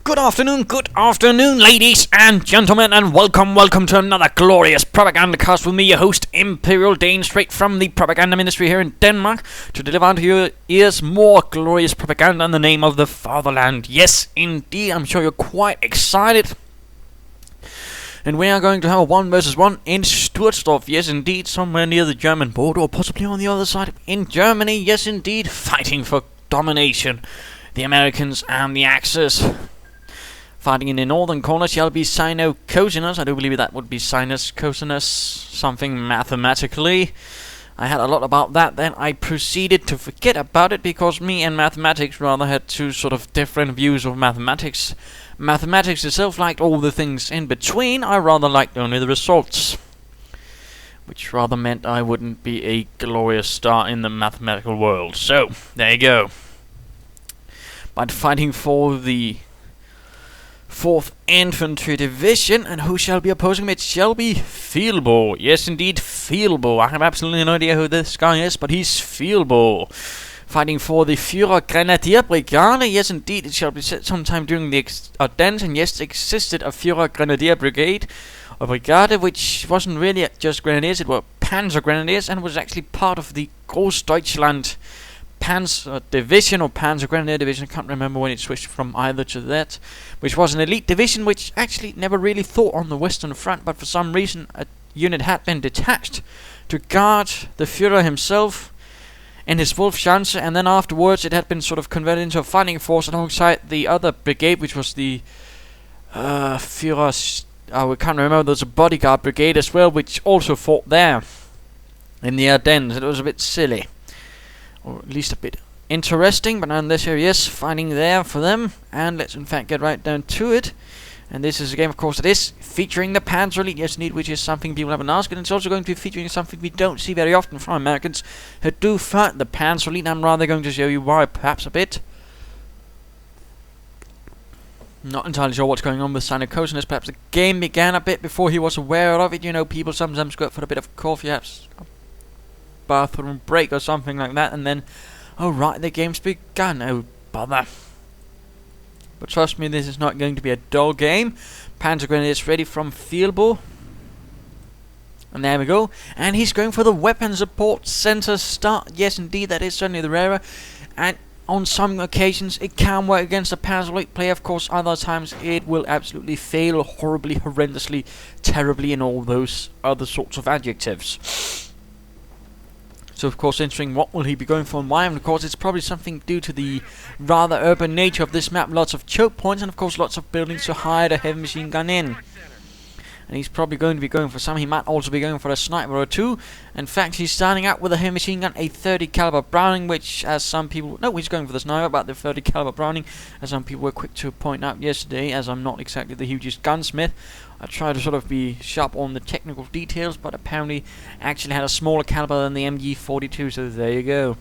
Good afternoon, ladies and gentlemen, and welcome to another glorious Propagandacast with me, your host, Imperial Dane, straight from the Propaganda Ministry here in Denmark, to deliver unto your ears more glorious propaganda in the name of the fatherland. Yes, indeed, I'm sure you're quite excited. And we are going to have a 1 versus 1 in Sturzdorf, yes indeed, somewhere near the German border, or possibly on the other side in Germany, yes indeed, fighting for domination. The Americans and the Axis. Fighting in the northern corner shall be SinuCosinus. I do believe that would be SinuCosinus, something mathematically. I had a lot about that, then I proceeded to forget about it because me and mathematics rather had two sort of different views of mathematics. Mathematics itself liked all the things in between, I rather liked only the results. Which rather meant I wouldn't be a glorious star in the mathematical world. So, there you go. But fighting for the 4th Infantry Division, and who shall be opposing me? It shall be Fealbo. Yes, indeed, Fealbo. I have absolutely no idea who this guy is, but he's Fealbo. Fighting for the Führer Grenadier Brigade. Yes, indeed, it shall be said sometime during the Ardennes, and yes, existed a Führer Grenadier Brigade. A brigade which wasn't really just grenadiers, it were Panzer Grenadiers, and was actually part of the Großdeutschland Panzer Division or Panzer Grenadier Division. I can't remember when it switched from either to that, which was an elite division which actually never really fought on the Western Front, but for some reason a unit had been detached to guard the Führer himself and his Wolfschanze, and then afterwards it had been sort of converted into a fighting force alongside the other brigade, which was the Führer's, we can't remember, there was a bodyguard brigade as well, which also fought there in the Ardennes. It was a bit silly, or at least a bit interesting, but nonetheless here he is, fighting there for them, and let's in fact get right down to it. And this is a game, of course, that is featuring the Panzer Elite, yes indeed, which is something people haven't asked, and it's also going to be featuring something we don't see very often from Americans who do fight the Panzer Elite, and I'm rather going to show you why, perhaps a bit. Not entirely sure what's going on with SinuCosinus. Perhaps the game began a bit before he was aware of it. You know, people sometimes go for a bit of coffee, perhaps a bathroom break or something like that, and then, oh right, the game's begun. Oh bother. But trust me, this is not going to be a dull game. Panzer Grenadiers ready from Fealbo. And there we go. And he's going for the weapon support center start. Yes, indeed, that is certainly the rarer. And on some occasions, it can work against a Panzer Elite player. Of course, other times it will absolutely fail horribly, horrendously, terribly, and all those other sorts of adjectives. So, of course, interesting, what will he be going for and why? And, of course, it's probably something due to the rather urban nature of this map. Lots of choke points and, of course, lots of buildings to hide a heavy machine gun in. And he's probably going to be going for some. He might also be going for a sniper or two. In fact, he's starting out with a heavy machine gun, a 30 caliber Browning, which, as some people... No, he's going for the sniper, but the 30 caliber Browning, as some people were quick to point out yesterday, as I'm not exactly the hugest gunsmith. I try to sort of be sharp on the technical details, but apparently actually had a smaller caliber than the MG42, so there you go.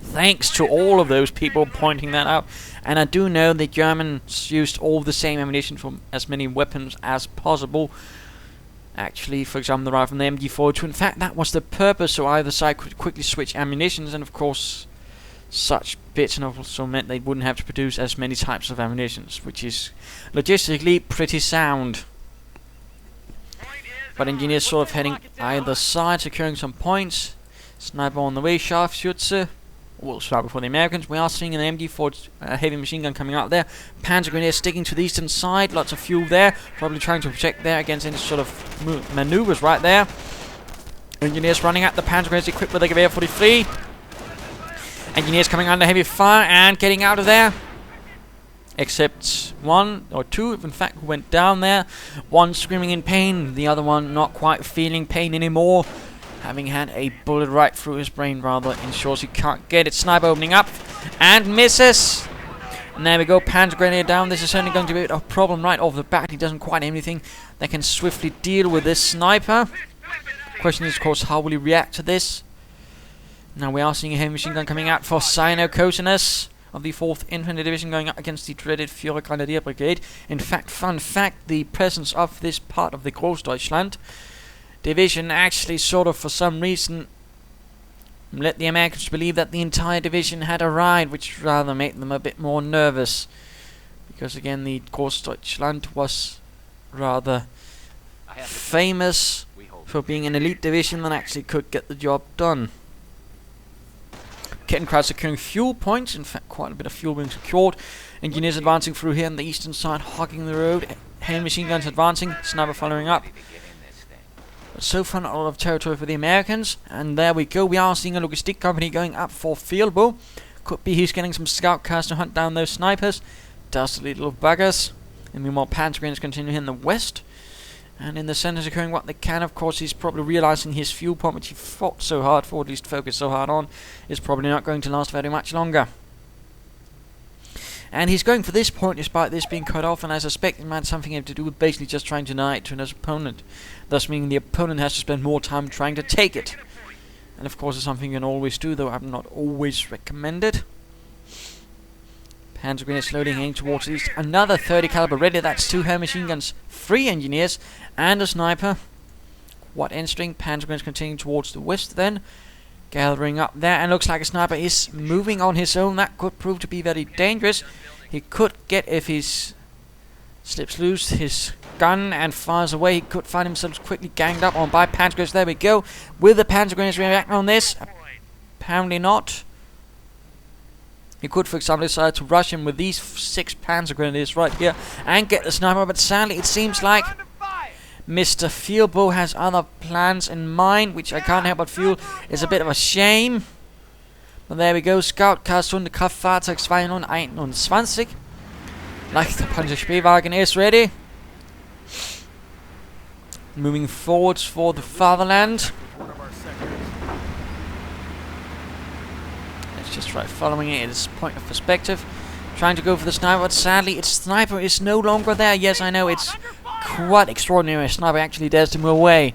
Thanks to all of those people pointing that out. And I do know the Germans used all the same ammunition for as many weapons as possible. Actually, for example, the rifle from the MG42. In fact, that was the purpose, so either side could quickly switch ammunitions, and of course, such bits and also meant they wouldn't have to produce as many types of ammunitions, which is logistically pretty sound. But engineers sort of heading either side, securing some points. Sniper on the way, Scharfschütze. Well, sniper for the Americans. We are seeing an MG4 heavy machine gun coming out there. Panzer Grenadier sticking to the eastern side. Lots of fuel there. Probably trying to protect there against any sort of maneuvers right there. Engineers running at the Panzer Grenadiers equipped with a Gewehr 43. Engineers coming under heavy fire and getting out of there. Except one or two, in fact, who went down there. One screaming in pain. The other one not quite feeling pain anymore, having had a bullet right through his brain, rather ensures he can't get it. Sniper opening up and misses. And there we go, Panzer Grenadier down. This is certainly going to be a problem right off the bat. He doesn't quite have anything that can swiftly deal with this sniper. Question is, of course, how will he react to this? Now we are seeing a heavy machine gun coming out for SinuCosinus of the 4th Infantry Division, going up against the dreaded Führer Grenadier Brigade. In fact, fun fact, the presence of this part of the Großdeutschland division actually sort of, for some reason, let the Americans believe that the entire division had arrived, which rather made them a bit more nervous. Because again, the Corps Deutschland was rather famous for being an elite division that actually could get the job done. Kettenkrad securing fuel points, in fact quite a bit of fuel being secured. Engineers advancing through here on the eastern side, hogging the road. Heavy machine guns advancing, sniper following up. But so far not a lot of territory for the Americans. And there we go, we are seeing a logistic company going up for Fealbo. Could be he's getting some scout cars to hunt down those snipers. Dastardly little buggers. And meanwhile Panzer Grenadiers continue here in the west. And in the center securing what they can. Of course he's probably realizing his fuel point, which he fought so hard for, at least focused so hard on, is probably not going to last very much longer. And he's going for this point despite this being cut off, and I suspect it might have something to do with basically just trying to deny it to his opponent. Thus meaning the opponent has to spend more time trying to take it. And of course it's something you can always do, though I'm not always recommended. Panzer Grenadier slowly heading towards the east. Another 30 caliber ready, that's 2 heavy machine guns, 3 engineers, and a sniper. What end string? Panzer Grenadier continuing towards the west then. Gathering up there, and looks like a sniper is moving on his own. That could prove to be very dangerous. He could get, if he slips loose his gun and fires away, he could find himself quickly ganged up on by Panzer Grenadiers. There we go. Will the Panzer Grenadiers react on this? Apparently not. He could, for example, decide to rush him with these 6 Panzer Grenadiers right here and get the sniper, but sadly it seems like Mr. Fealbo has other plans in mind, which I can't help but feel is a bit of a shame. But there we go, Scoutcast the Kraftfahrzeug 221. Leichter Panzerspielwagen is ready. Moving forwards for the fatherland. Let's just try following it at its point of perspective. Trying to go for the sniper, but sadly its sniper is no longer there. Yes, I know, it's quite extraordinary. A sniper actually dares to move away.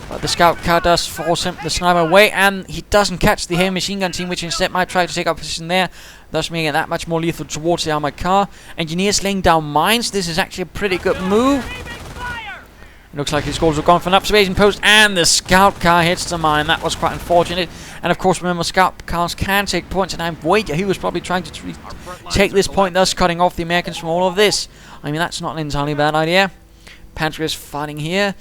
But the scout car does force the sniper away, and he doesn't catch the heavy machine gun team, which instead might try to take up position there, thus making it that much more lethal towards the armored car. Engineers laying down mines. This is actually a pretty good move. It looks like his scores have gone for an observation post, and the scout car hits the mine. That was quite unfortunate. And of course, remember, scout cars can take points, and I'm waiting. He was probably trying to take this point, thus cutting off the Americans from all of this. I mean, that's not an entirely bad idea. Panzer is fighting here.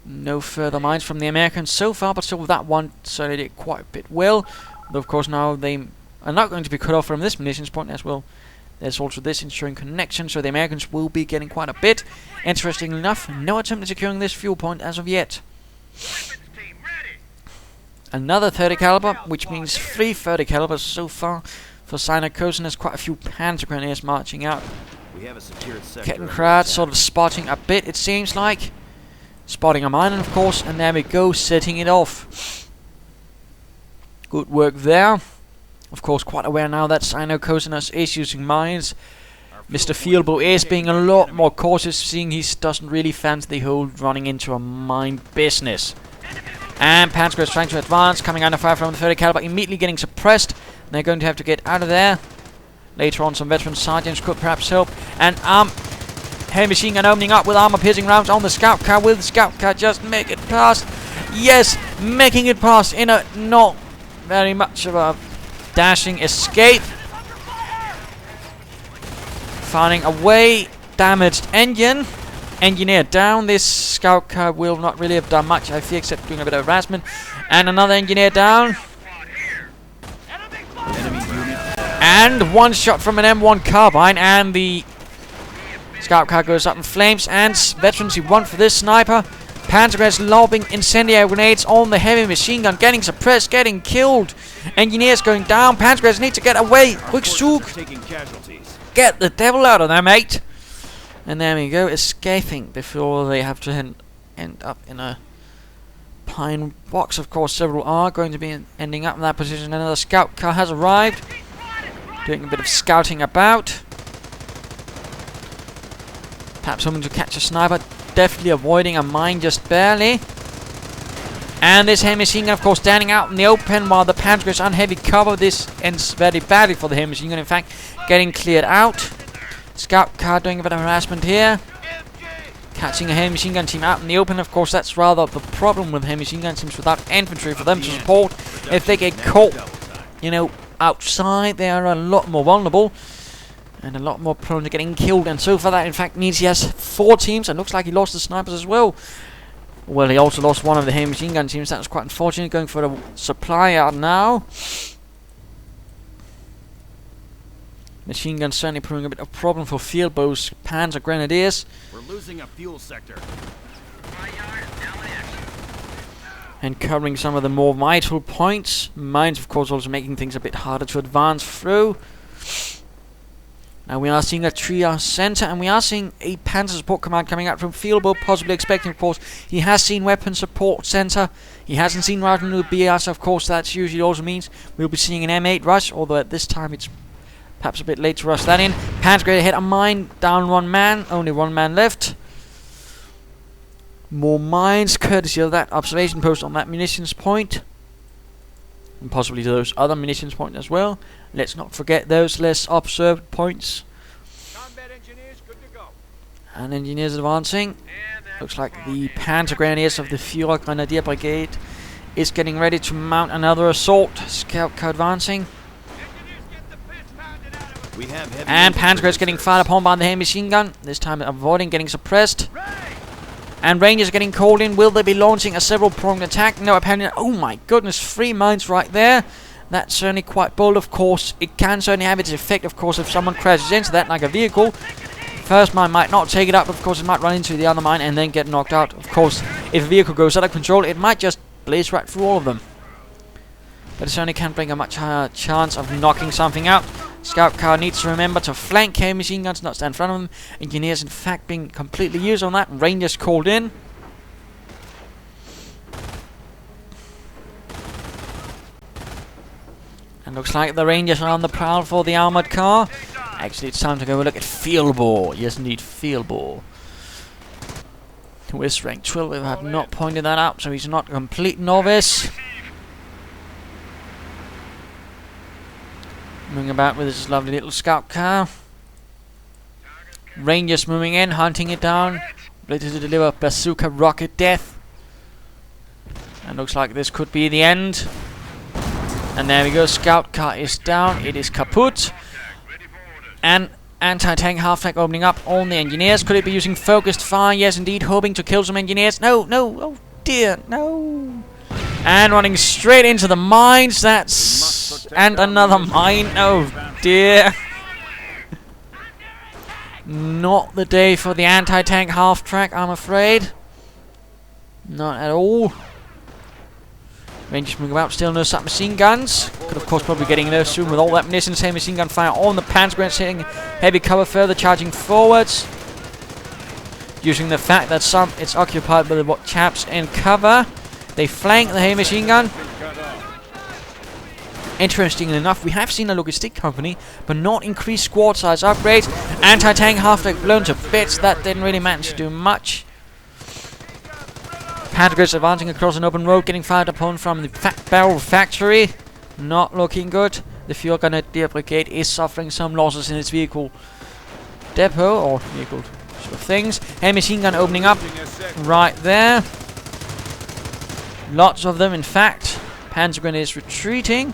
No further mines from the Americans so far, but still with that one, so they did quite a bit well. Though, of course, now they are not going to be cut off from this munitions point as well. There's also this ensuring connection, so the Americans will be getting quite a bit. Interestingly enough, no attempt at securing this fuel point as of yet. Another 30 caliber, which means 3 30 calibers so far for SinuCosinus. Quite a few Panzer Grenadiers marching out. Kettenkrad sort of spotting a bit, it seems like. Spotting a mine, of course, and there we go, setting it off. Good work there. Of course, quite aware now that SinuCosinus is using mines. Mr. Fealbo is being a lot more cautious, seeing he doesn't really fancy the whole running into a mine business. And Panzer is trying to advance, coming under fire from the 30 caliber, immediately getting suppressed. They're going to have to get out of there. Later on, some veteran sergeants could perhaps help. And heavy machine gun opening up with armor-piercing rounds on the scout car. Will the scout car just make it past? Yes, making it past in a not very much of a dashing escape. Finding a way. Damaged engine. Engineer down. This scout car will not really have done much, I fear, except doing a bit of harassment. And another engineer down. And one shot from an M1 carbine, and the scout car goes up in flames. And veterans who won for this sniper. Panzer Grenadiers lobbing incendiary grenades on the heavy machine gun, getting suppressed, getting killed. Engineers going down. Panzer Grenadiers need to get away. Quick Zug. Get the devil out of there, mate. And there we go, escaping before they have to end up in a pine box. Of course, several are going to be ending up in that position. Another scout car has arrived, doing a bit of scouting about. Perhaps hoping to catch a sniper. Definitely avoiding a mine just barely. And this heavy machine gun, of course, standing out in the open while the Panzer is on heavy cover. This ends very badly for the heavy machine gun, in fact, getting cleared out. Scout car doing a bit of harassment here. Catching a heavy machine gun team out in the open. Of course, that's rather the problem with heavy machine gun teams without infantry for them to support. If they get caught, you know, outside, they are a lot more vulnerable. And a lot more prone to getting killed, and so far that in fact means he has 4 teams, and looks like he lost the snipers as well. Well, he also lost one of the heavy machine gun teams. That was quite unfortunate. Going for the supply out now. Machine guns certainly proving a bit of a problem for Fealbo's Panzer Grenadiers. We're losing a fuel sector. And covering some of the more vital points. Mines, of course, also making things a bit harder to advance through. Now we are seeing a triage center, and we are seeing a panzer support command coming out from Fealbo, possibly expecting, of course. He has seen weapon support center. He hasn't seen right into the BS, of course. That usually also means we'll be seeing an M8 rush, although at this time it's perhaps a bit late to rush that in. Panzer Grenadier hit a mine, down 1 man, only 1 man left. More mines, courtesy of that observation post on that munitions point. And possibly those other munitions points as well. Let's not forget those less observed points. Combat engineers, good to go. And engineers advancing. Looks like the Panzer Grenadiers of the Führer Grenadier Brigade is getting ready to mount another assault. Scout car advancing. We have And Panzer Grenadiers getting fired upon by the heavy machine gun. This time avoiding getting suppressed. And Rangers are getting called in. Will they be launching a several-pronged attack? No, apparently. Oh my goodness, 3 mines right there. That's certainly quite bold, of course. It can certainly have its effect, of course, if someone crashes into that like a vehicle. First mine might not take it up, of course, it might run into the other mine and then get knocked out. Of course, if a vehicle goes out of control, it might just blaze right through all of them. But it certainly can bring a much higher chance of knocking something out. Scout car needs to remember to flank heavy machine guns, not stand in front of them. Engineers, in fact, being completely used on that. Rangers called in. And looks like the Rangers are on the prowl for the armoured car. Actually, it's time to go look at Fealbo. Yes, indeed, Fealbo. Who is rank 12. We have not pointed that out, so he's not a complete novice. Moving about with his lovely little scout car. Rangers moving in, hunting it down. Ready to deliver bazooka rocket death. And looks like this could be the end. And there we go, scout car is down. It is kaput. And anti-tank half-tank opening up on the engineers. Could it be using focused fire? Yes, indeed, hoping to kill some engineers. No, no, oh dear, no. And running straight into the mines. That's... And another mine. Oh dear. Not the day for the anti-tank half-track, I'm afraid. Not at all. Rangers moving about, still no submachine guns. Could of course probably getting those soon with all that munitions. Heavy machine gun fire on the Panzer Grenadiers, hitting heavy cover further, charging forwards. Using the fact that it's occupied by the chaps in cover. They flank the heavy machine gun. Interestingly enough, we have seen a logistic company, but not increased squad size upgrades. Anti-tank half-tank blown to bits. That didn't really manage to do much. Panzer Grenadiers advancing across an open road, getting fired upon from the barrel factory. Not looking good. The Führer Grenadier Brigade is suffering some losses in its vehicle depot, or vehicle sort of things. Heavy machine gun opening up right there. Lots of them, in fact. Panzer Grenadiers retreating.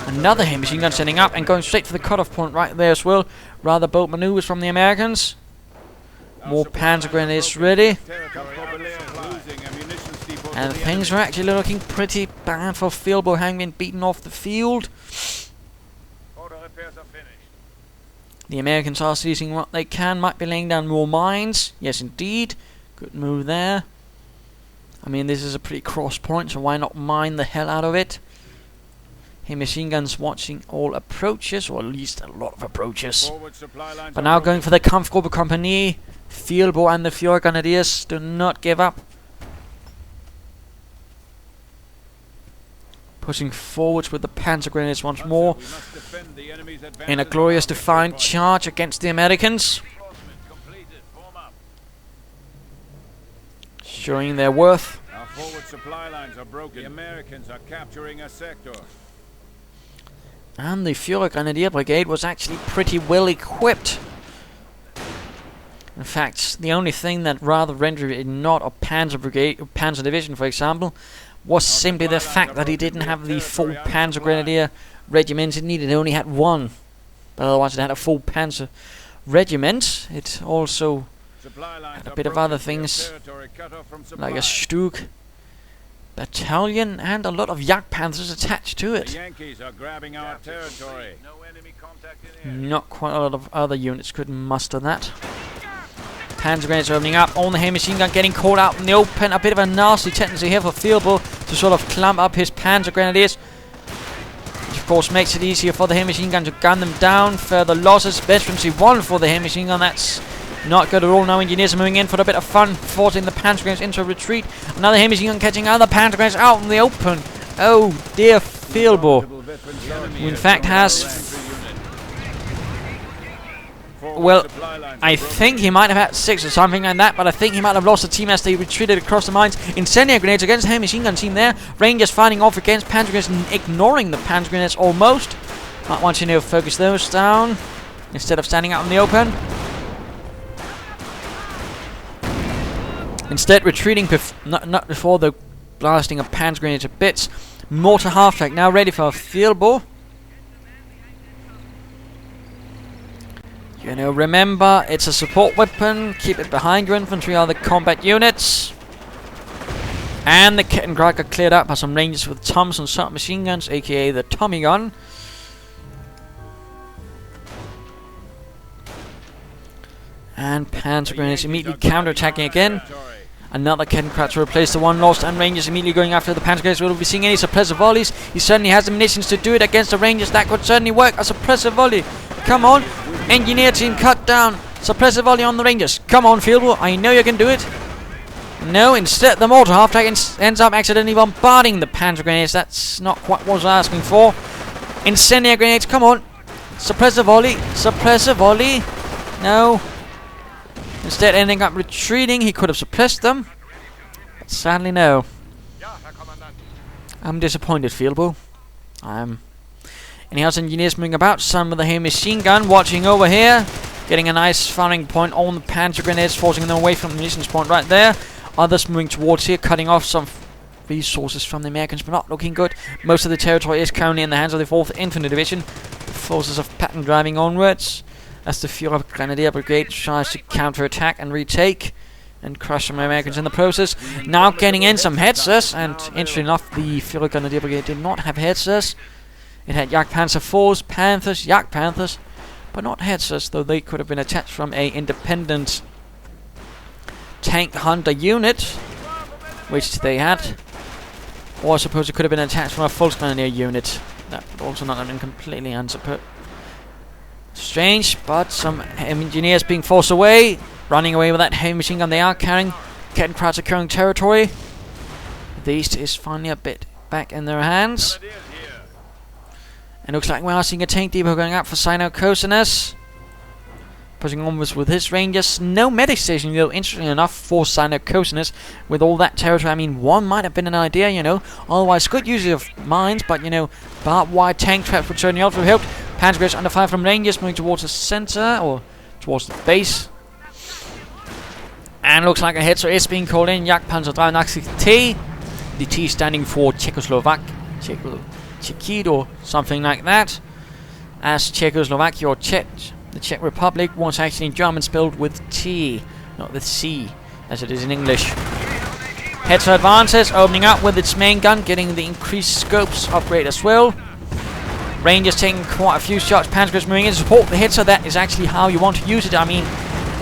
Another heavy machine gun setting up and going straight for the cutoff point right there as well. Rather bold maneuvers from the Americans. More Panzer Grenadiers ready. And things are actually looking pretty bad for Fealbo, having been beaten off the field. The Americans are seizing what they can, might be laying down more mines. Yes, indeed. Good move there. I mean, this is a pretty cross point, so why not mine the hell out of it? Hey, machine guns watching all approaches, or at least a lot of approaches. But now going for the Kampfgruppe Company. Fealbo and the Führer Grenadiers do not give up. Pushing forwards with the Panzer Grenadiers once more. In a glorious defiant charge against the Americans. Showing their worth. Our forward supply lines are broken. The Americans are capturing a sector. And the Führer Grenadier Brigade was actually pretty well equipped. In fact, the only thing that rather rendered it not a Panzer Brigade, or Panzer Division, for example, was simply the fact that he didn't have the full Panzer Grenadier regiment it needed. It only had one. But otherwise it had a full panzer regiment. It also had a bit of other things, like a Stug battalion and a lot of Jagdpanzers attached to it. The Yankees are grabbing our territory. No enemy contact in air. Not quite a lot of other units could muster that. Panzer grenades are opening up. On the heavy machine gun getting caught out in the open. A bit of a nasty tendency here for Fealbo to sort of clamp up his Panzer grenadiers, which of course makes it easier for the heavy machine gun to gun them down. Further losses. Veterancy 1 for the heavy machine gun. That's not good at all. Now engineers are moving in for a bit of fun, forcing the Panzer grenades into a retreat. Another heavy machine gun catching other Panzer grenades out in the open. Oh dear, Fealbo, who in fact has... Well, I think he might have had 6 or something like that, but I think he might have lost the team as they retreated across the mines. Incendiary grenades against the heavy machine gun team there. Rangers fighting off against Panzer grenades, ignoring the Panzer grenades almost. Might want to focus those down instead of standing out in the open. Instead, retreating not before the blasting of Panzer grenades to bits. Mortar half-track now ready for Fealbo. Remember, it's a support weapon. Keep it behind your infantry or the combat units. And the Kettenkrag are cleared up by some Rangers with Thompson submachine guns, aka the Tommy gun. And Panzer grenades immediately counter-attacking again. Another Kettenkrag to replace the one lost, and Rangers immediately going after the Panzer grenades. Will we be seeing any suppressive volleys? He certainly has the munitions to do it against the Rangers. That could certainly work. A suppressive volley. Come on. Engineer team, cut down. Suppressive volley on the Rangers. Come on, Fealbo. I know you can do it. No, instead the mortar half-track ends up accidentally bombarding the Panzer grenades. That's not quite what I was asking for. Incendiary grenades. Come on. Suppressive volley. Suppressive volley. No. Instead ending up retreating. He could have suppressed them. But sadly, no. I'm disappointed, Fealbo. Anyhow, engineers moving about. Some with the heavy machine gun watching over here. Getting a nice firing point on the Panzer grenades, forcing them away from the munitions point right there. Others moving towards here, cutting off some resources from the Americans, but not looking good. Most of the territory is currently in the hands of the 4th Infantry Division. The forces of Patton driving onwards as the Führer Grenadier Brigade tries to counter-attack and retake and crush some Americans in the process. Now getting in some headsers, and interestingly enough, the Führer Grenadier Brigade did not have headsers. It had Jagdpanzer 4s, Panthers, Jagdpanthers, but not headsers, though they could have been attached from a independent tank hunter unit, which they had. Or I suppose it could have been attached from a Volksgrenadier unit. That would also not have been completely strange, but some engineers being forced away, running away with that heavy machine gun they are carrying. Kettenkrag securing territory. The East is finally a bit back in their hands. And looks like we are seeing a tank depot going out for SinuCosinus. Pushing onwards with his Rangers. No medic station, though, interestingly enough, for SinuCosinus. With all that territory, I mean, one might have been an idea, Otherwise, good use of mines, but, barbed wire tank traps would certainly also have helped. Panzer grenades under fire from Rangers, moving towards the center, or towards the base. And looks like a headser is being called in. Jagdpanzer 83 T. The T standing for Czechoslovak. Czechid or something like that, as Czechoslovakia or the Czech Republic was actually in German spelled with T, not with C, as it is in English. Hetzer advances, opening up with its main gun, getting the increased scopes upgrade as well. Rangers taking quite a few shots, Panzers moving in to support the Hetzer. That is actually how you want to use it. I mean,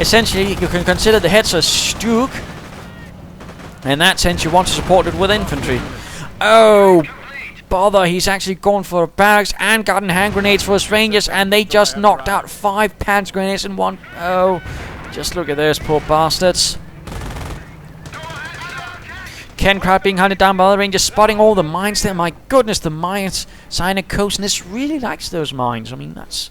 essentially, you can consider the Hetzer Stug. In that sense, you want to support it with infantry. Oh, bother, he's actually gone for barracks and gotten hand grenades for his Rangers, and they just knocked out 5 Panzer grenades in one. Oh, just look at those poor bastards. Kettenkrag being hunted down by other Rangers, spotting all the mines there. My goodness, the mines. SinuCosinus really likes those mines. I mean, that's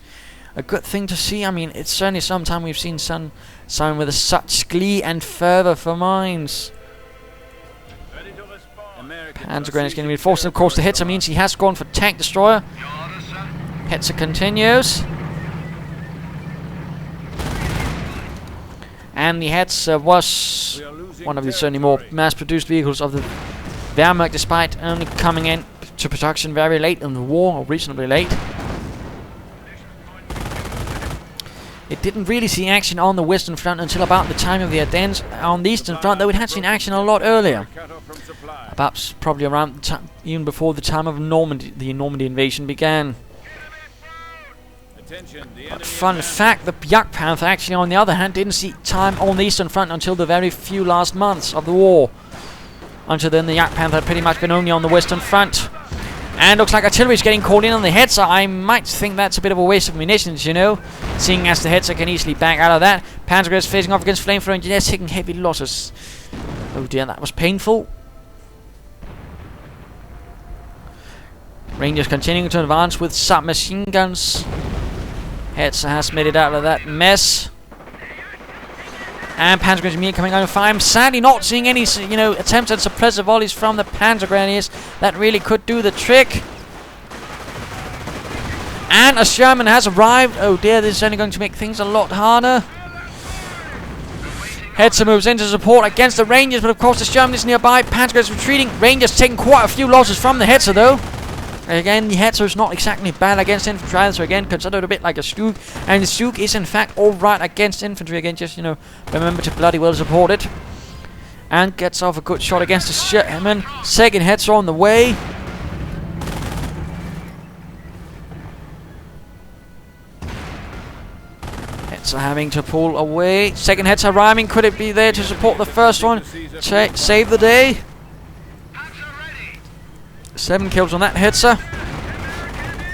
a good thing to see. I mean, it's certainly some time we've seen someone with such glee and fervor for mines. Panzer grenades getting reinforced, and of course the Hetzer means he has gone for tank destroyer. Hetzer continues. And the Hetzer was one of the certainly more mass-produced vehicles of the Wehrmacht, despite only coming in to production very late in the war, or reasonably late. It didn't really see action on the western front until about the time of the Ardennes. On the eastern front, though, it had seen action a lot earlier. Perhaps probably around the time, even before the time of the Normandy invasion began. But fun fact, the Jagdpanther actually, on the other hand, didn't see time on the eastern front until the very few last months of the war. Until then, the Jagdpanther had pretty much been only on the western front. And looks like artillery's getting called in on the Hetzer. I might think that's a bit of a waste of munitions, you know, seeing as the Hetzer can easily back out of that. Panzer is facing off against Flamethrower Engineers, taking heavy losses. Oh dear, that was painful. Rangers continuing to advance with submachine guns. Hetzer has made it out of that mess. And Panzer Grenadiers coming on fire. I'm sadly not seeing any, you know, attempts at suppressive volleys from the Panzer Grenadiers. That really could do the trick. And a Sherman has arrived. Oh dear, this is only going to make things a lot harder. Hetzer moves into support against the Rangers, but of course the Sherman is nearby. Panzer Grenadiers retreating. Rangers taking quite a few losses from the Hetzer, though. Again, the Hetzer is not exactly bad against infantry, so again, considered a bit like a Stug. And the Stug is in fact alright against infantry. Again, just, you know, remember to bloody well support it. And gets off a good shot against the Sherman. Second Hetzer on the way. Hetzer having to pull away. Second Hetzer rhyming. Could it be there to support the first one? Save the day. 7 kills on that Hetzer.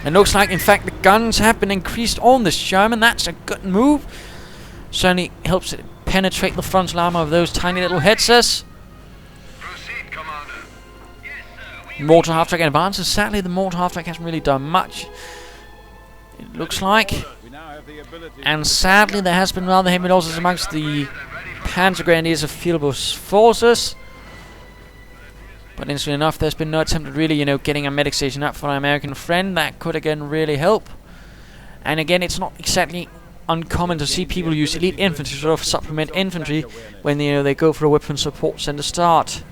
It looks like, in fact, the guns have been increased on this Sherman. That's a good move. Certainly helps it penetrate the frontal armor of those tiny little Hetzers. Mortar half-track advances. Sadly, the mortar half-track hasn't really done much, it looks like. And sadly, there has been rather heavy losses amongst the Panzer Grenadiers of Fealbo's forces. But interestingly enough, there's been no attempt at really, you know, getting a medic station up for our American friend. That could again really help. And again, it's not exactly uncommon to see people use elite infantry to sort of supplement infantry when, you know, they go for a weapon support center start.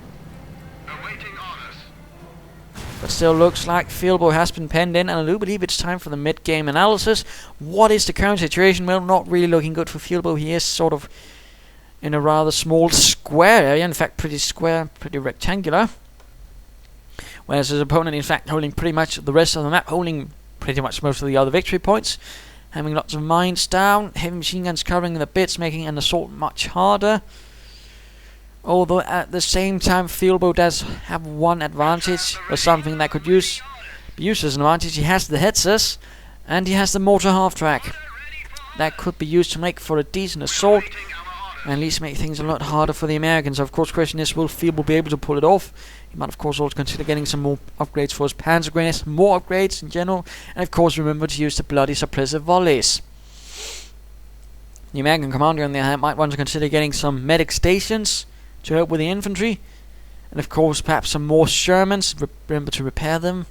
But still looks like Fealbo has been penned in, and I do believe it's time for the mid-game analysis. What is the current situation? Well, not really looking good for Fealbo. He is sort of in a rather small square area, in fact pretty square, pretty rectangular. Whereas his opponent, in fact, holding pretty much the rest of the map, holding pretty much most of the other victory points, having lots of mines down, heavy machine guns covering the bits, making an assault much harder. Although at the same time, Fealbo does have one advantage, or something that could be used as an advantage. He has the Hetzers, and he has the mortar half-track. That could be used to make for a decent assault, and at least make things a lot harder for the Americans. Of course, the question is, will Fealbo be able to pull it off? He might, of course, also consider getting some more upgrades for his Panzer Grenadiers, more upgrades in general, and of course, remember to use the bloody suppressive volleys. The American commander, on the other hand, might want to consider getting some medic stations to help with the infantry, and of course, perhaps some more Shermans. Remember to repair them.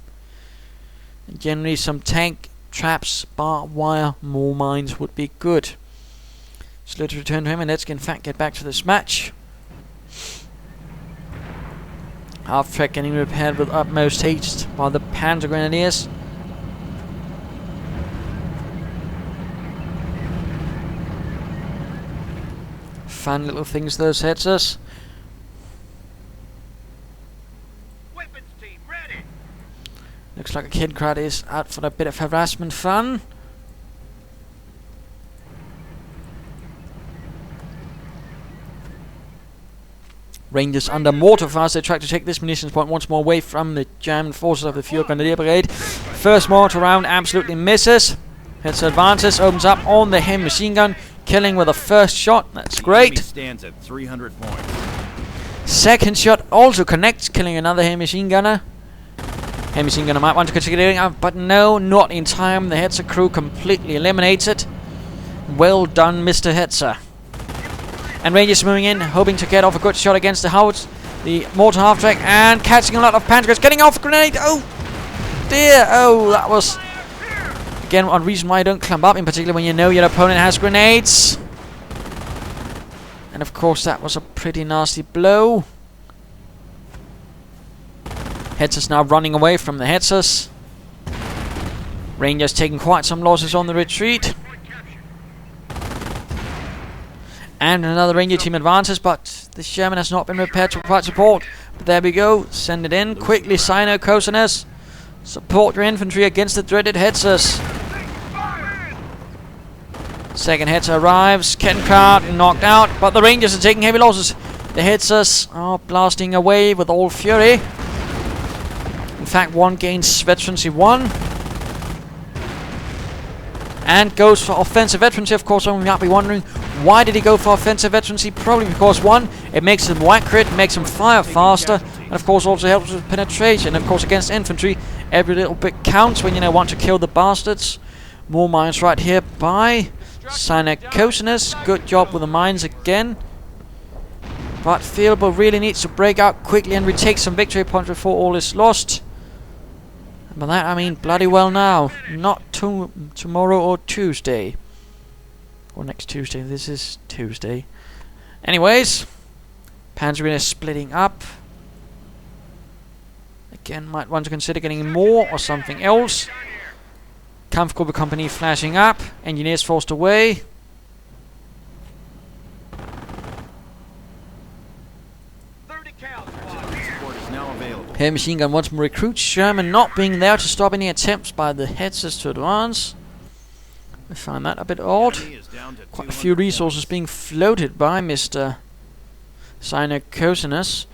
And generally, some tank traps, barbed wire, more mines would be good. So let's return to him, and let's in fact get back to this match. Half-track getting repaired with utmost haste by the Panzer Grenadiers. Fun little things, those Hetzers. Weapons team ready. Looks like a kid crowd is out for a bit of harassment fun. Rangers under mortar fire. They try to take this munitions point once more away from the German forces of the Führer Grenadier Brigade. First mortar round absolutely misses. Hetzer advances, opens up on the heavy machine gun, killing with a first shot. That's great. Stands at 300 points. Second shot also connects, killing another heavy machine gunner. Heavy machine gunner might want to consider getting out, but no, not in time. The Hetzer crew completely eliminates it. Well done, Mr. Hetzer. And Rangers moving in, hoping to get off a good shot against the Howards. The mortar half-track, and catching a lot of Panzers. Getting off a grenade. Oh, dear. Oh, that was, again, one reason why you don't climb up, in particular when you know your opponent has grenades. And of course, that was a pretty nasty blow. Hetzers now running away from the Hetzers. Rangers taking quite some losses on the retreat. And another Ranger team advances, but the Sherman has not been prepared to provide support. But there we go. Send it in. Quickly, SinuCosinus. Support your infantry against the dreaded Hetzers. Second Hetzer arrives. Kencard knocked out, but the Rangers are taking heavy losses. The Hetzers are blasting away with all fury. In fact, one gains veterancy 1. And goes for offensive veterancy. Of course, some might be wondering, why did he go for offensive veterancy? Probably because 1, it makes him more accurate, makes him fire faster, and of course also helps with penetration. Of course, against infantry, every little bit counts when you want to kill the bastards. More mines right here by SinuCosinus. Good job with the mines again. But Fealbo really needs to break out quickly and retake some victory points before all is lost. And by that I mean bloody well now, not tomorrow or Tuesday. Or next Tuesday. This is Tuesday. Anyways, Panzer Elite is splitting up. Again, might want to consider getting more or something else. Kampfgruppe company flashing up. Engineers forced away. Heavy machine gun wants more recruits. Sherman not being there to stop any attempts by the Hetzers to advance. I find that a bit odd. Quite a few resources being floated by Mr. SinuCosinus.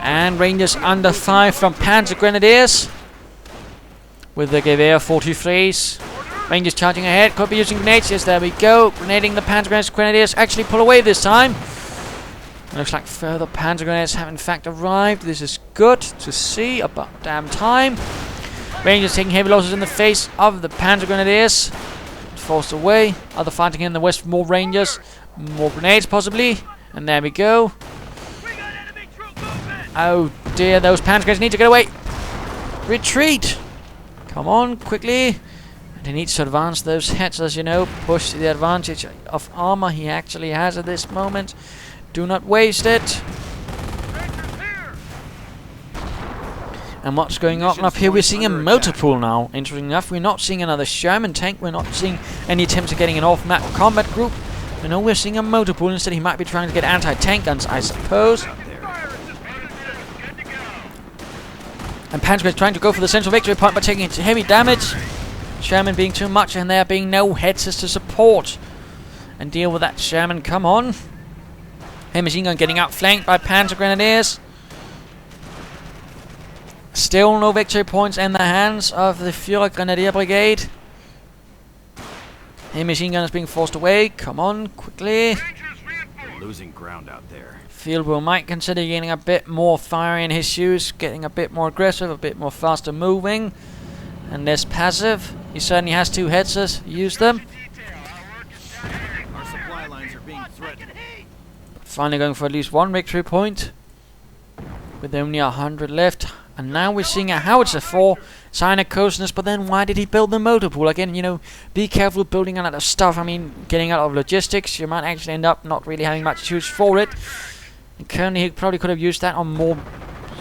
And Rangers under 5 from Panzer Grenadiers. With the Gewehr 43s. Rangers charging ahead. Could be using grenades. Yes, there we go. Grenading the Panzer Grenadiers. Actually pull away this time. Looks like further Panzer Grenadiers have in fact arrived. This is good to see. About damn time. Rangers taking heavy losses in the face of the Panzer Grenadiers. Forced away. Other fighting in the west. More Rangers. More grenades possibly. And there we go. Oh dear, those Panzer Grenadiers need to get away. Retreat. Come on, quickly. And he needs to advance those Hetzers, you know. Push the advantage of armor he actually has at this moment. Do not waste it. And what's going on up here? We're seeing a motor pool now. Interesting enough, we're not seeing another Sherman tank. We're not seeing any attempts at getting an off-map combat group. You know, we're seeing a motor pool. Instead, he might be trying to get anti-tank guns, I suppose. And Panzer is trying to go for the central victory point by taking heavy damage. Sherman being too much, and there being no Hetzers to support and deal with that Sherman. Come on. Heavy machine gun getting outflanked by Panzer Grenadiers. Still no victory points in the hands of the Führer Grenadier Brigade. Heavy machine gun is being forced away. Come on, quickly. Losing ground out there. Fealbo might consider getting a bit more fire in his shoes, getting a bit more aggressive, a bit more faster moving, and less passive. He certainly has 2 Hetzers. Use them. Our supply lines are being threatened. Finally going for at least 1 victory point. With only 100 left. And now we're seeing a howitzer for SinuCosinus, but then why did he build the motor pool? Again, you know, be careful building a lot of stuff. I mean, getting out of logistics, you might actually end up not really having much use for it. And currently, he probably could have used that on more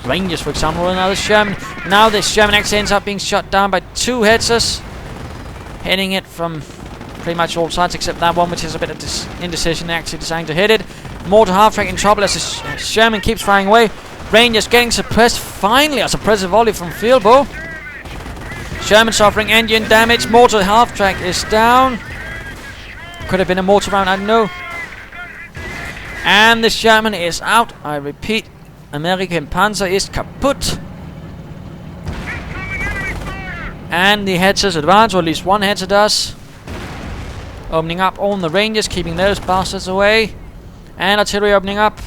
Rangers, for example, or another Sherman. Now this Sherman actually ends up being shot down by 2 Hetzers. Hitting it from pretty much all sides, except that one, which is a bit of indecision, actually deciding to hit it. Mortar half-track in trouble as the Sherman keeps firing away. Rangers getting suppressed. Finally, a suppressive volley from Fealbo. Sherman suffering engine damage. Mortar half-track is down. Could have been a mortar round, I don't know. And the Sherman is out. I repeat, American Panzer is kaputt. And the Hetzers advance, or at least 1 Hetzer does. Opening up on the Rangers, keeping those bastards away. And artillery opening up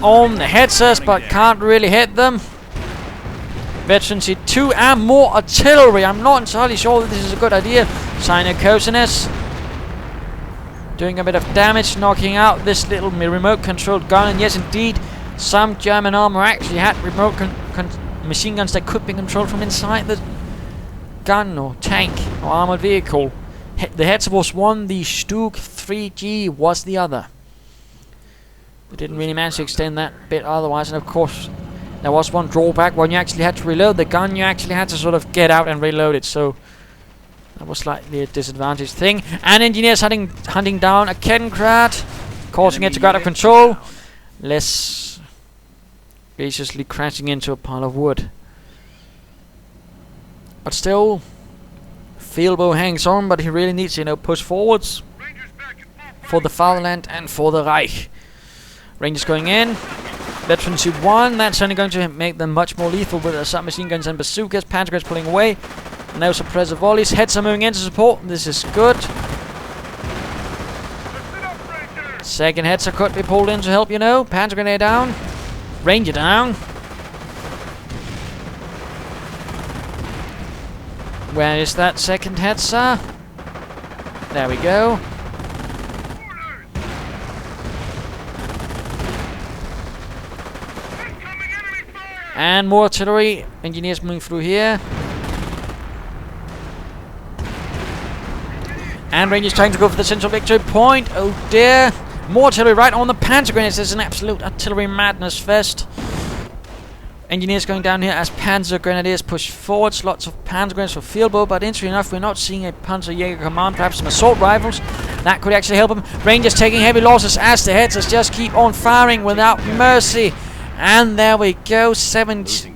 on the Hetzers, but can't really hit them. Veterancy 2 and more artillery. I'm not entirely sure that this is a good idea. SinuCosinus doing a bit of damage, knocking out this little remote controlled gun. And yes, indeed, some German armor actually had remote machine guns that could be controlled from inside the gun or tank or armored vehicle. The Hetzer was one, the Stug 3G was the other. They didn't really manage to extend that bit otherwise, and of course there was one drawback. When you actually had to reload the gun, you actually had to sort of get out and reload it, so That was slightly a disadvantage thing. And engineers hunting down a Kettenkrad, causing it to go out of control. Less graciously crashing into a pile of wood. But still, Fealbo hangs on, but he really needs to, push forwards for the fatherland and for the Reich. Rangers going in. Veterans 1, that's only going to make them much more lethal with their submachine guns and bazookas. Panzer grenadiers pulling away. No suppressor volleys. Heads are moving in to support. This is good. Second heads could be pulled in to help, Panzer grenade down. Ranger down. Where is that second hetzer? There we go. And more artillery. Engineers moving through here. And Rangers trying to go for the central victory point. Oh dear. More artillery right on the Panzer Grenadiers. This is an absolute artillery madness fest. Engineers going down here as Panzer Grenadiers push forwards. Lots of Panzer Grenadiers for Fealbo, but interesting enough, we're not seeing a Panzer Jäger command. Perhaps some assault rifles. That could actually help them. Rangers taking heavy losses as the heads just keep on firing without mercy. And there we go. 17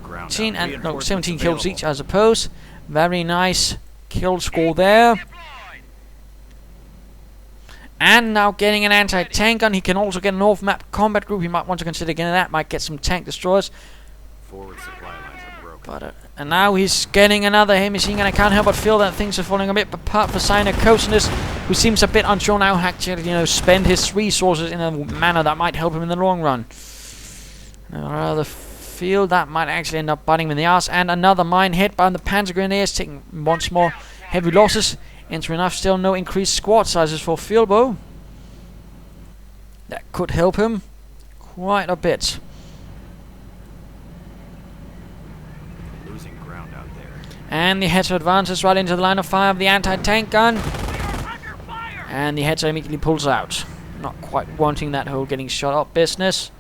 kills each, I suppose. Very nice kill score there. And now getting an anti-tank gun. He can also get an off-map combat group. He might want to consider getting that. Might get some tank destroyers. Forward supply lines are broken. But and now he's getting another heavy machine gun. I can't help but feel that things are falling a bit apart for SinuCosinus, who seems a bit unsure now how to spend his resources in a manner that might help him in the long run. The field that might actually end up biting him in the ass. And another mine hit by the Panzer Grenadiers, taking once more heavy losses. Interesting enough, still no increased squad sizes for Fealbo. That could help him quite a bit. Losing ground out there. And the Hetzer advances right into the line of fire of the anti-tank gun. And the Hetzer immediately pulls out. Not quite wanting that whole getting shot up business.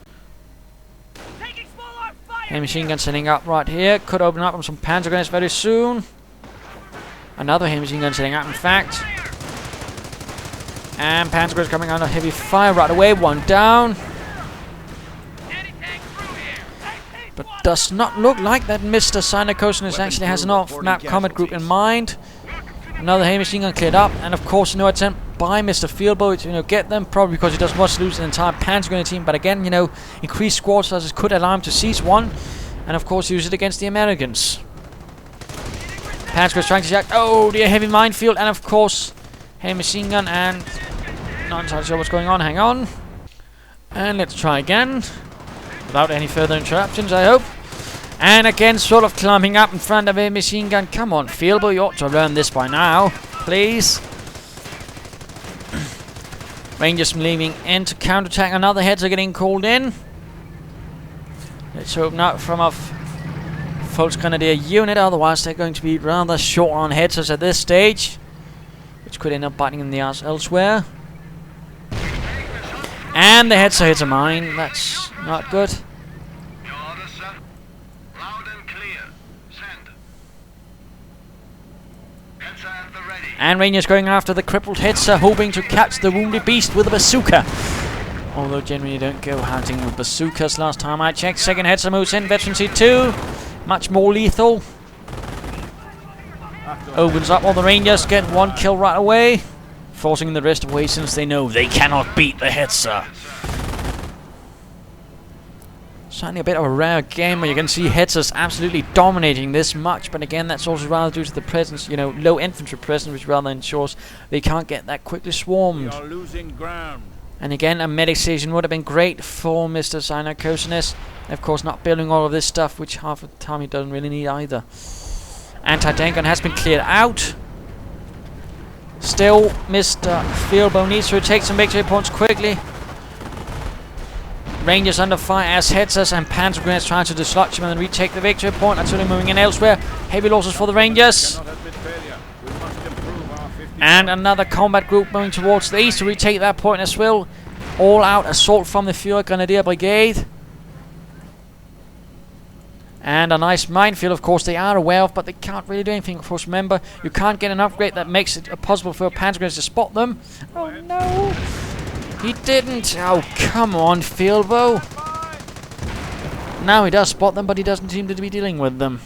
Heavy machine gun setting up right here. Could open up on some Panzer Grenadiers very soon. Another heavy machine gun setting up, in fact. And Panzer Grenadiers coming under heavy fire right away. One down. But does not look like that Mr. SinuCosinus actually has an off-map combat group in mind. Another heavy machine gun cleared up. And of course, no attempt by Mr. Fealbo to get them. Probably because he doesn't want to lose an entire Panzer Grenadier team. But again, increased squad sizes could allow him to seize one. And of course, use it against the Americans. Panzer trying to jack. Oh dear, heavy minefield, and of course, heavy machine gun, and not entirely sure what's going on. Hang on. And let's try again. Without any further interruptions, I hope. And again, sort of climbing up in front of a machine gun. Come on, Fealbo, you ought to have learned this by now. Please. Rangers leaving in to counterattack. Another heads are getting called in. Let's hope not from a Volksgrenadier unit, otherwise they're going to be rather short on headsers at this stage, which could end up biting in the ass elsewhere. And the headser hits a mine. That's not good. Your orders, sir. Loud and clear. Send. Headser at the ready. And Rangers going after the crippled headser, hoping to catch the wounded beast with a bazooka. Although generally you don't go hunting with bazookas last time I checked. Second headser moves in. Veteran C2. Much more lethal. Opens up all the Rangers. Get one kill right away. Forcing the rest away since they know they cannot beat the Hetzer. Certainly a bit of a rare game where you can see Hetzers absolutely dominating this much. But again, that's also rather due to the presence, low infantry presence, which rather ensures they can't get that quickly swarmed. We are losing ground. And again, a medic station would have been great for Mr. SinuCosinus. Of course, not building all of this stuff, which half of the time he doesn't really need either. Anti-tank gun has been cleared out. Still, Mr. Fealbo needs to take some victory points quickly. Rangers under fire as Hetzers and Panzer Grenadiers trying to dislodge him and retake the victory point. Artillery moving in elsewhere. Heavy losses for the Rangers. And another combat group moving towards the east to retake that point as well. All out assault from the Führer Grenadier Brigade. And a nice minefield, of course, they are aware of, but they can't really do anything. Of course, remember, you can't get an upgrade that makes it possible for Panzer Grenadiers to spot them. Oh no! He didn't! Oh, come on, Fealbo! Now he does spot them, but he doesn't seem to be dealing with them.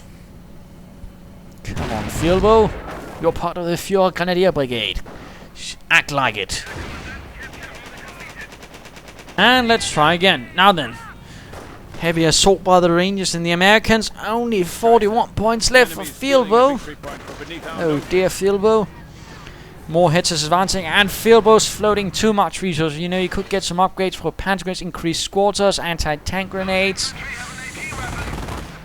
Come on, Fealbo. You're part of the Führer Grenadier Brigade. Act like it. And let's try again. Now then. Heavy assault by the Rangers and the Americans. Only 41 points left for Fealbo. Oh dear, Fealbo. More hits is advancing, and Fealbo's floating too much resources. You know, you could get some upgrades for Panzer Grenadiers, increased squatters, anti-tank grenades,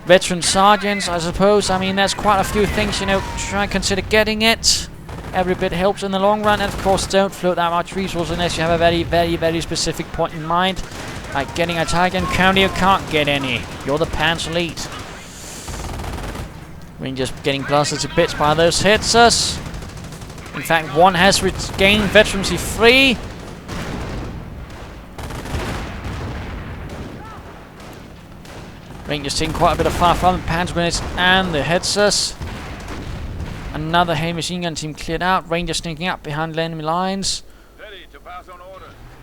veteran sergeants, I suppose. I mean, there's quite a few things, you know. Try and consider getting it. Every bit helps in the long run, and of course, don't float that much resource unless you have a very, very, very specific point in mind. Like getting a Tiger County, you can't get any. You're the Panzer Elite. Rangers getting blasted to bits by those hitzers. In fact, one has regained veterancy 3. Rangers taking quite a bit of fire from the Panzer Grenadiers and the hitzers. Another heavy machine gun team cleared out. Rangers sneaking up behind enemy lines.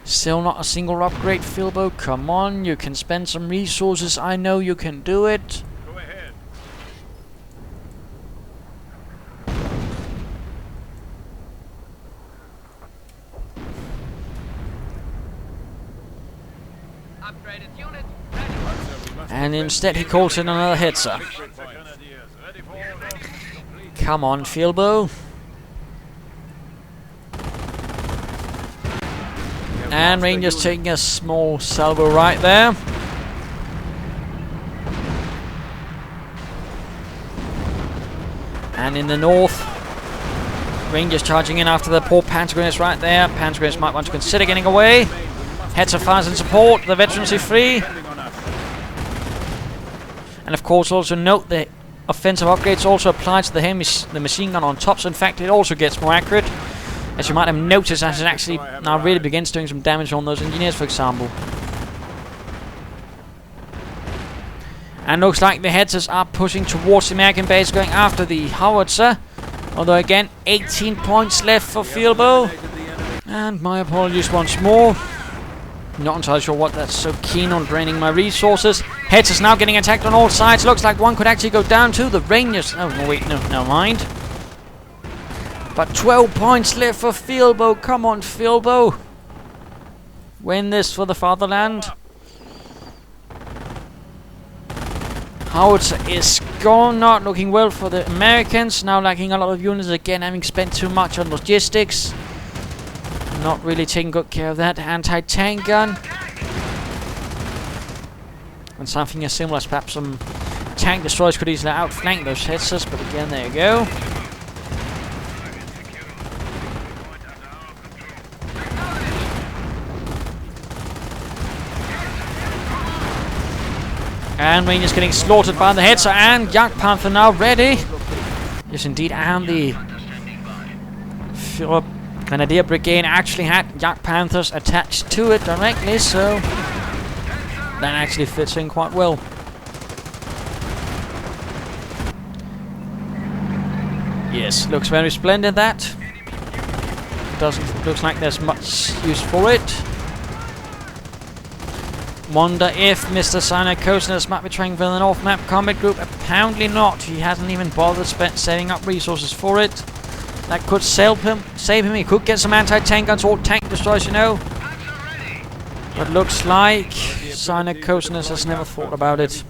Still not a single upgrade, Fealbo. Come on, you can spend some resources. I know you can do it. Go ahead. Upgraded unit. And instead he calls in another hitzer. Come on, Fealbo. And Rangers taking a small salvo right there. And in the north, Rangers charging in after the poor Panzer Grenadiers right there. Panzer Grenadiers might want to consider getting away. Hetzer fires in support, the veterancy 3. And of course also note the offensive upgrades also apply to the machine gun on top. So in fact it also gets more accurate. As you might have noticed, as it actually now really begins doing some damage on those engineers, for example. And looks like the headsers are pushing towards the American base, going after the howitzer. Although again, 18 points left for Fealbo. And my apologies once more. Not entirely sure what that's so keen on draining my resources. Headsers now getting attacked on all sides. Looks like one could actually go down to the Rangers. Oh, no, wait, no, never mind. But 12 points left for Fealbo. Come on, Fealbo. Win this for the fatherland. Howitzer is gone. Not looking well for the Americans. Now lacking a lot of units again, having spent too much on logistics. Not really taking good care of that. Anti-tank gun. And something as similar as perhaps some tank destroyers could easily outflank those hitzers. But again, there you go. And Rangers getting slaughtered by the Hetzer, and Jagdpanther now ready. Yes, indeed, and the Führer Grenadier Brigade actually had Jagdpanthers attached to it directly, so that actually fits in quite well. Yes, looks very splendid. That doesn't looks like there's much use for it. Wonder if Mr. SinuCosinus might be trying for the North Map Combat Group. Apparently not. He hasn't even bothered setting up resources for it. That could save him. He could get some anti-tank guns or tank destroyers, you know. But looks like SinuCosinus has never thought about it.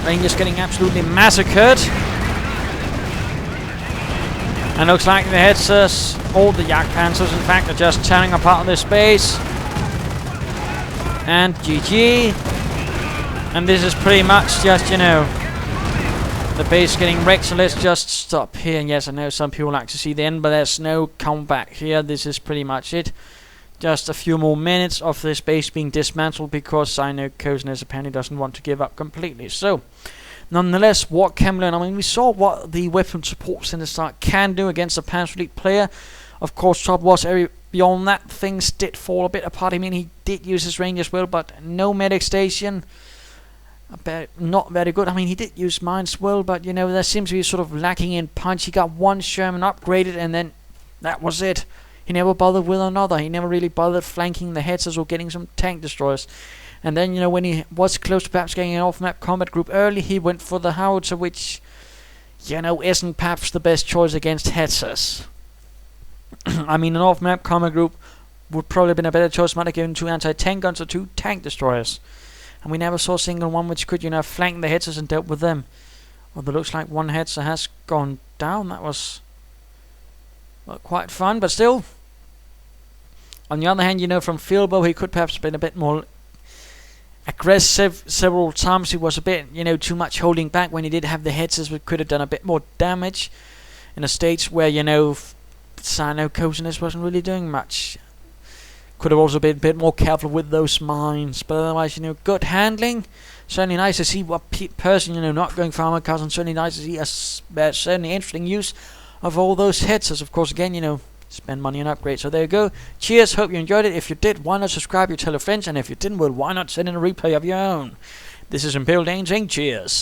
Rangers getting absolutely massacred. And looks like the Hetzers, all the Jagdpanzers in fact, are just tearing apart this base. And GG. And this is pretty much just, you know, the base getting wrecked, so let's just stop here. And yes, I know some people like to see the end, but there's no comeback here. This is pretty much it. Just a few more minutes of this base being dismantled because SinuCosinus apparently doesn't want to give up completely. So, nonetheless, what can we learn? I mean, we saw what the weapon support center start can do against a Panzer Elite player. Of course, trouble was beyond that, things did fall a bit apart. I mean, he did use his range as well, but no medic station. Not very good. I mean, he did use mine as well, but you know, there seems to be sort of lacking in punch. He got one Sherman upgraded, and then that was it. He never bothered with another. He never really bothered flanking the headsers or getting some tank destroyers. And then, you know, when he was close to perhaps getting an off-map combat group early, he went for the howitzer, which, you know, isn't perhaps the best choice against headsers. I mean, an off-map combat group would probably have been a better choice. Might have given 2 anti-tank guns or 2 tank destroyers. And we never saw a single one which could, you know, flank the headsers and dealt with them. Well, it looks like one headser has gone down. That was quite fun, but still. On the other hand, you know, from Fealbo, he could perhaps have been a bit more aggressive several times. He was a bit, you know, too much holding back when he did have the headsers, which could have done a bit more damage in a stage where, you know, SinuCosinus wasn't really doing much. Could have also been a bit more careful with those mines, but otherwise, you know, good handling. Certainly nice to see what person, you know, not going for armor cars, and certainly nice to see a certainly interesting use of all those headsers. Of course, again, you know, spend money on upgrades. So there you go. Cheers. Hope you enjoyed it. If you did, why not subscribe? You tell your friends, and if you didn't, well, why not send in a replay of your own? This is Imperial Dane saying cheers.